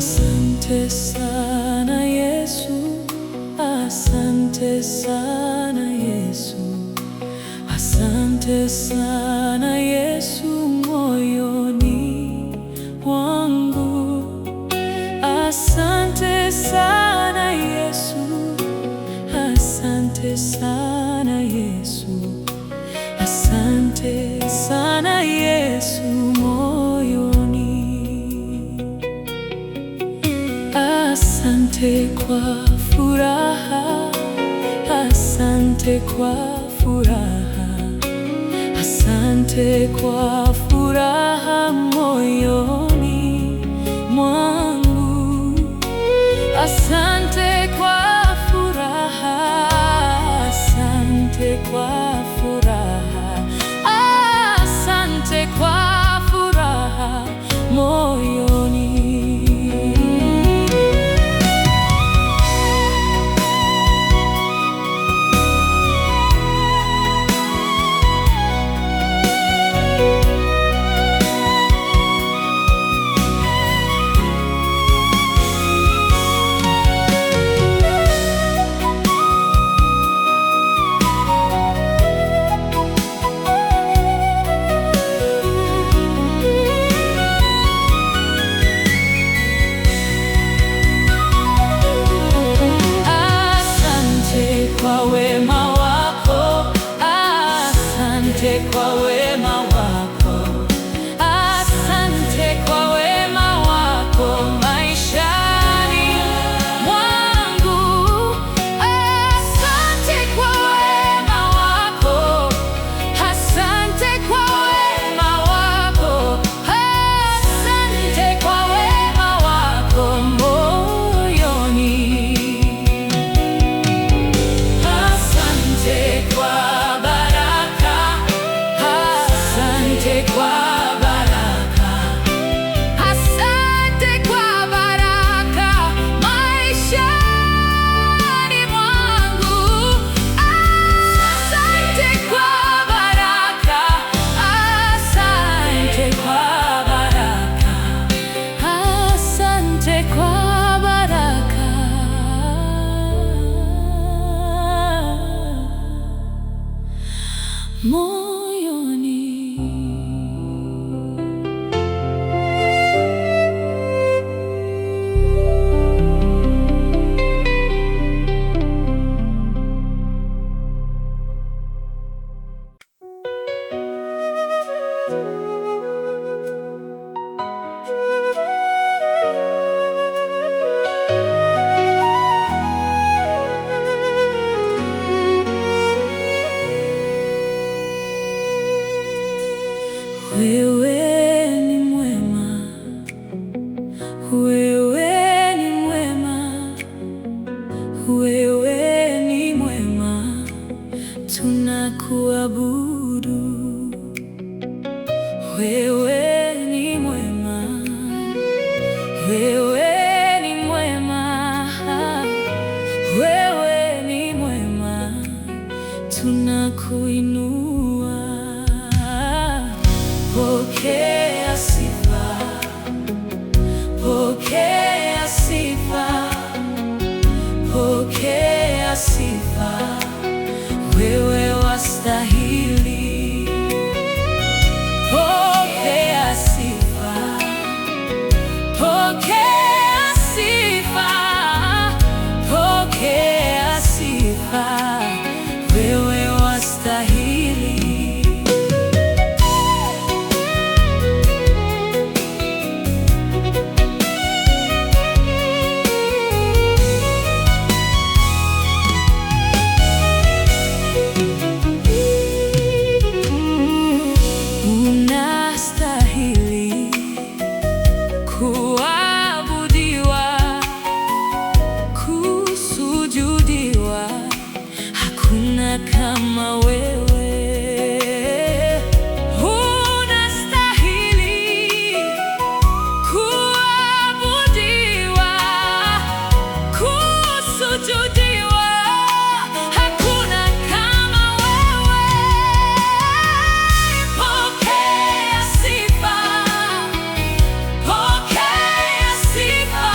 Asante sana Yesu, asante sana Yesu, asante sana Yesu moyoni mwangu. Asante sana Yesu, asante sana Yesu, asante sana Yesu moyoni. Asante kwa furaha, asante kwa furaha, asante kwa furaha moyoni mwangu. Asante kwa furaha, asante kwa furaha, asante kwa furaha moyoni. Kwa wema wako, asante kwa wema wako, asante kwa wema wako maishani mwangu. Asante kwa wema wako, asante kwa wema wako, asante kwa wema wako moyoni. Asante kwa baraka, asante kwa baraka, asante kwa baraka maishani mwangu. Asante kwa baraka, asante kwa baraka, asante kwa baraka moyoni. Wewe ni mwema, wewe ni mwema, wewe ni mwema, tunakuabudu. Wewe ni mwema, wewe ni mwema, wewe ni mwema, tunakuinua. Pokea sifa, pokea sifa, pokea sifa, wewe wastahili. Pokea sifa, pokea sifa, pokea sifa, wewe wastahili. Unastahili kuabudiwa, kusujudiwa, hakuna kama wewe. Unastahili kuabudiwa, kusujudiwa, hakuna kama wewe. Pokea sifa, pokea sifa,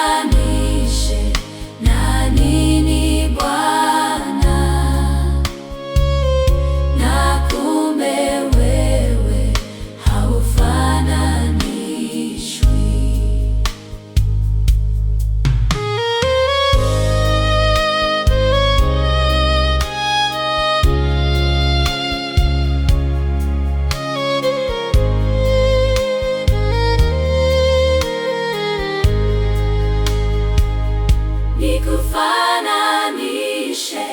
nikufananishe na nini Bwana? Na kumbe wewe haufananishwi. Nikufananishe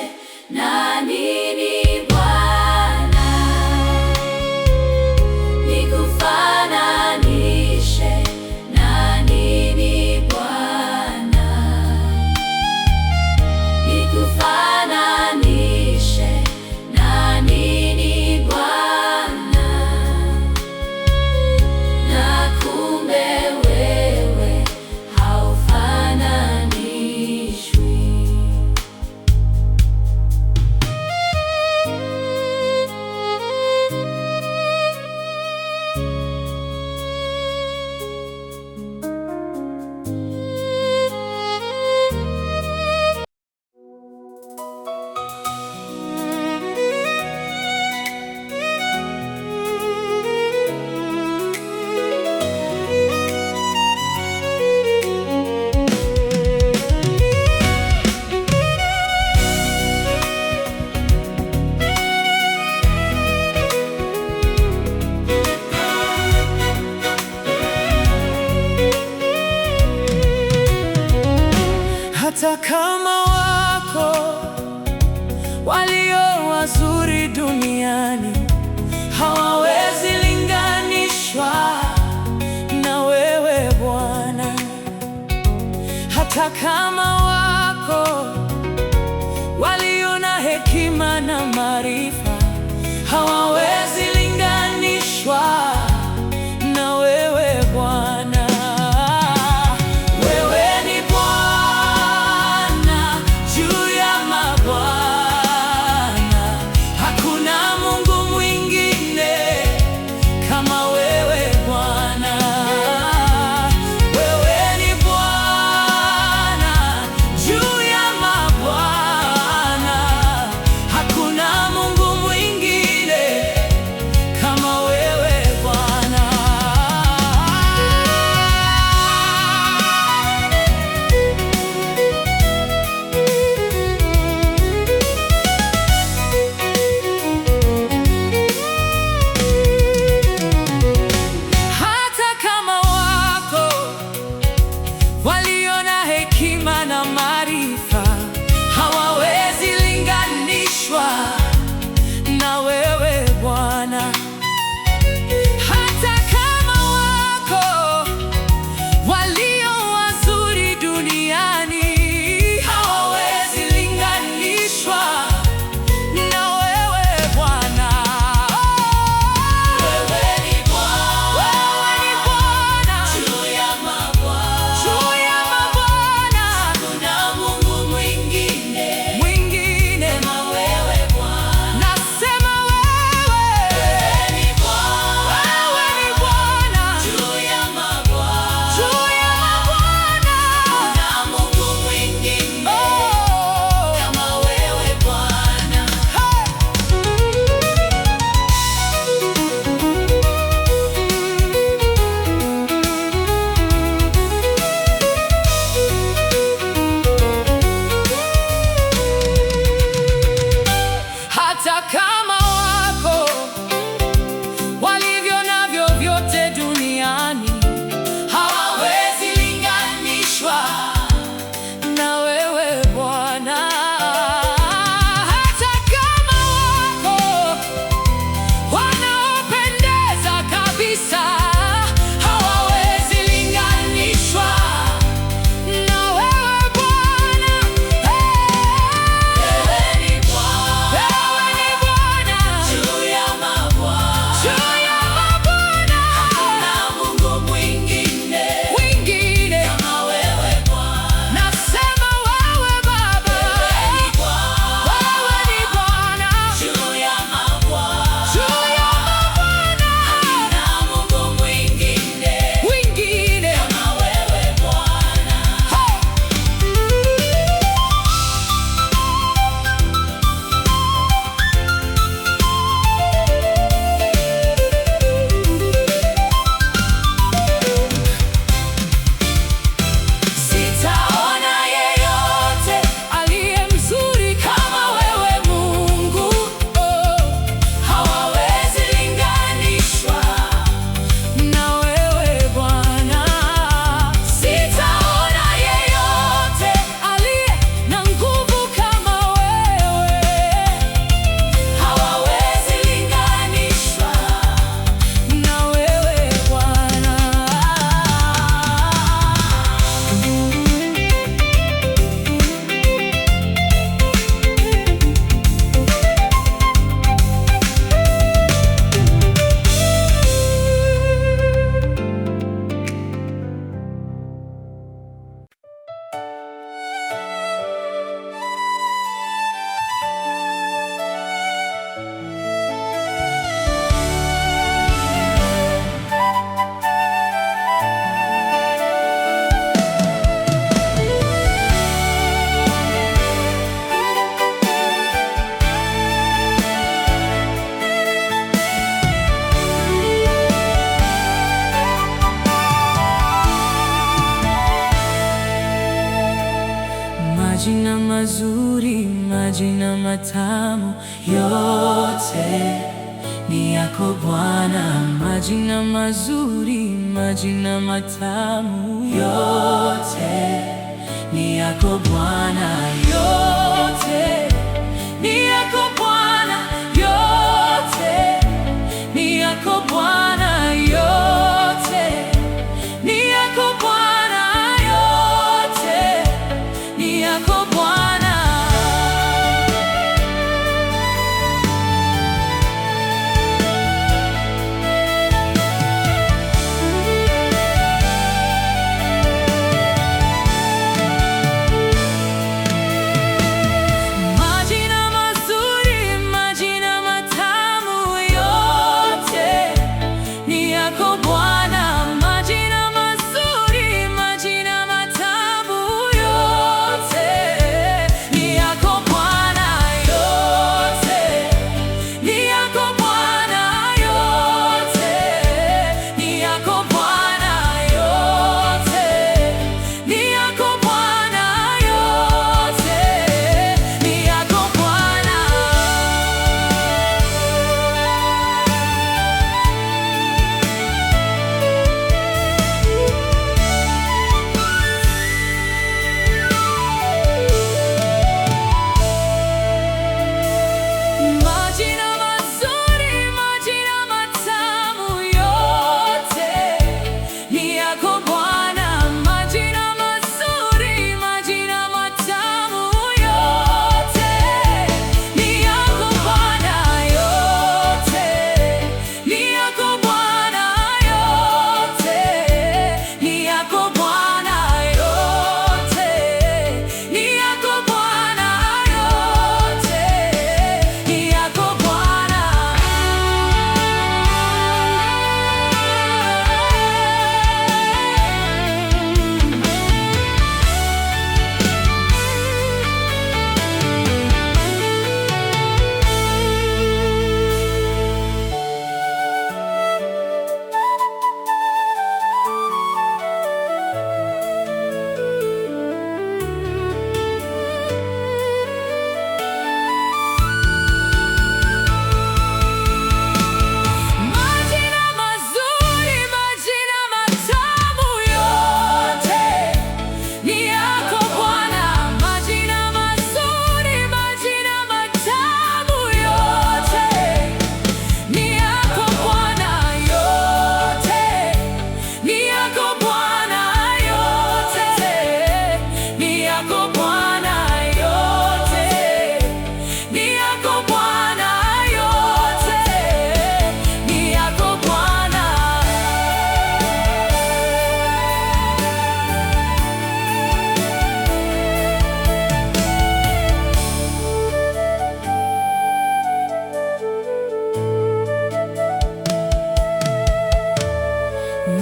na nini Bwana? Nikufananishe na nini Bwana? Nikufananishe na nini Bwana? Na kumbe wewe haufananishwi. Hata kama wako walio wazuri duniani, hawawezi linganishwa na wewe Bwana. Hata kama wako walio na hekima na maarifa, hawawezi linganishwa na wewe Bwana. Hakuna Mungu mwingine majina mazuri, majina matamu, yote ni yako Bwana. Majina mazuri, majina matamu, yote ni yako Bwana. Yote ni yako Bwana, yote ni yako Bwana, yote ni yako Bwana, yote ni yako Bwana.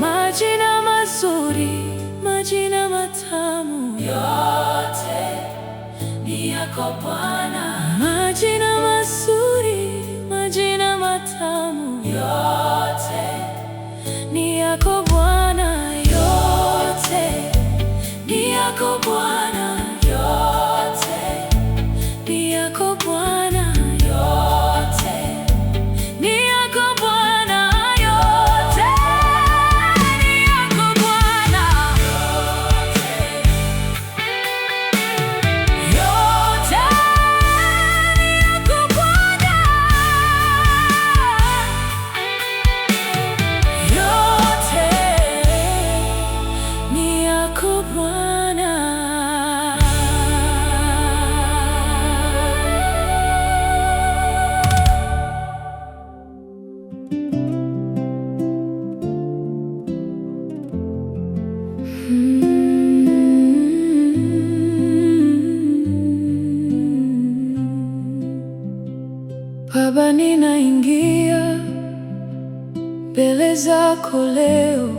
Majina mazuri, majina matamu, yote ni yako Bwana. Majina mazuri, majina matamu, yote ni yako Bwana. Yote ni yako Bwana, yote ni yako Bwana, yote ni yako Bwana. Baba, ninaingia mbele zako leo,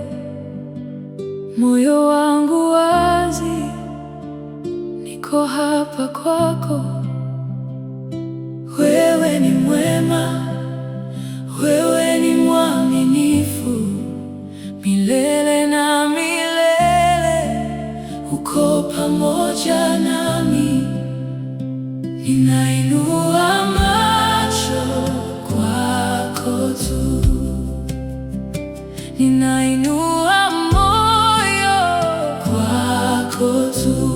moyo wangu wazi, niko hapa kwako. Wewe ni mwema, wewe ni mwaminifu, milele na milele uko pamoja nami. lako tu.